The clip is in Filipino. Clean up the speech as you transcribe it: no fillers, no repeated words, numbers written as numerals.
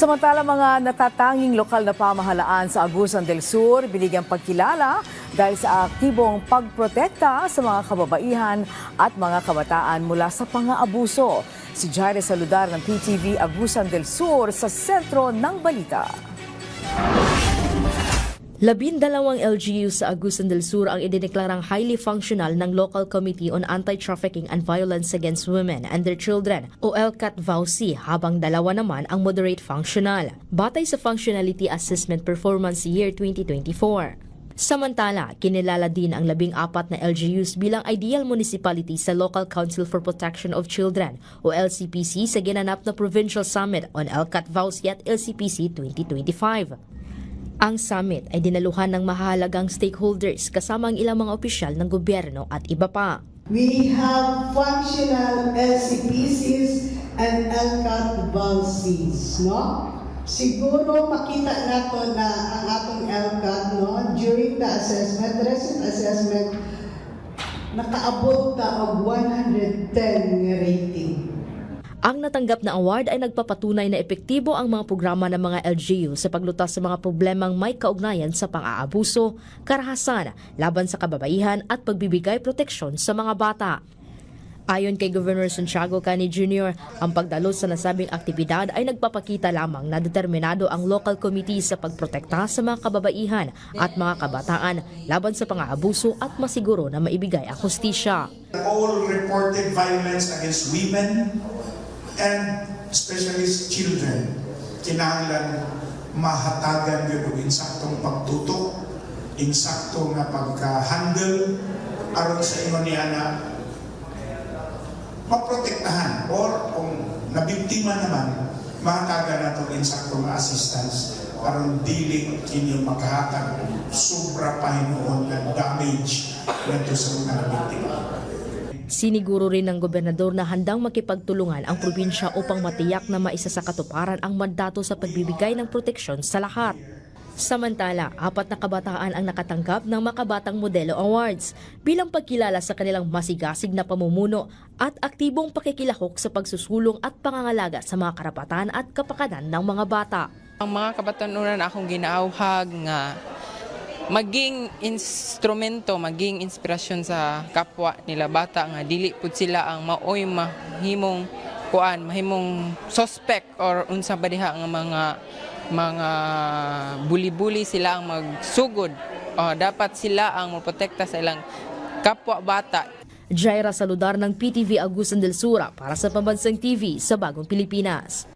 Samantala, mga natatanging lokal na pamahalaan sa Agusan del Sur binigyang pagkilala dahil sa aktibong pagprotekta sa mga kababaihan at mga kabataan mula sa pang-aabuso. Si Jaire Saludar ng PTV Agusan del Sur sa sentro ng balita. 12 LGU sa Agusan del Sur ang idineklarang highly functional ng Local Committee on Anti-Trafficking and Violence Against Women and Their Children o LCAT-VAUC, habang dalawa naman ang moderate functional, batay sa Functionality Assessment Performance Year 2024. Samantala, kinilala din ang 14 na LGUs bilang ideal municipality sa Local Council for Protection of Children o LCPC sa ginanap na Provincial Summit on LCAT-VAUC at LCPC 2025. Ang summit ay dinaluhan ng mahalagang stakeholders kasama ang ilang mga opisyal ng gobyerno at iba pa. We have functional LCPCs and LCAT-VAUCs, no? Siguro makita nato na ang atong LCAT, no, during the assessment, recent assessment, nakaabot ta og 110 nga rating. Ang natanggap na award ay nagpapatunay na epektibo ang mga programa ng mga LGU sa paglutas sa mga problemang may kaugnayan sa pang-aabuso, karahasan, laban sa kababaihan at pagbibigay proteksyon sa mga bata. Ayon kay Governor Santiago Cani Jr., ang pagdalo sa nasabing aktibidad ay nagpapakita lamang na determinado ang local committee sa pagprotekta sa mga kababaihan at mga kabataan laban sa pang-aabuso at masiguro na maibigay ang hustisya. All reported violence against women and especially children, kinahanglan mahatagan yun ang insaktong pagtutok, insaktong na pagka-handle aron sa inyo niya na maprotektahan, or kung nabiktima naman, mahatagan na itong insaktong assistance aron dili kinyo makahatag sobra pa hinuon na damage nito sa mga nabiktima. Siniguro rin ng gobernador na handang makipagtulungan ang probinsya upang matiyak na maisa sa katuparan ang mandato sa pagbibigay ng proteksyon sa lahat. Samantala, 4 na kabataan ang nakatanggap ng Makabatang Modelo Awards bilang pagkilala sa kanilang masigasig na pamumuno at aktibong pakikilahok sa pagsusulong at pangangalaga sa mga karapatan at kapakanan ng mga bata. Ang mga kabatanunan akong ginaawhag nga maging instrumento, maging inspirasyon sa kapwa nila bata nga dili pud sila ang maoy mahimong mahimong suspect or unsa ba diha nga mga buli-buli sila ang magsugod. Dapat sila ang moprotekta sa ilang kapwa bata. Jaira Saludar ng PTV Agusan del Sur para sa Pambansang TV sa Bagong Pilipinas.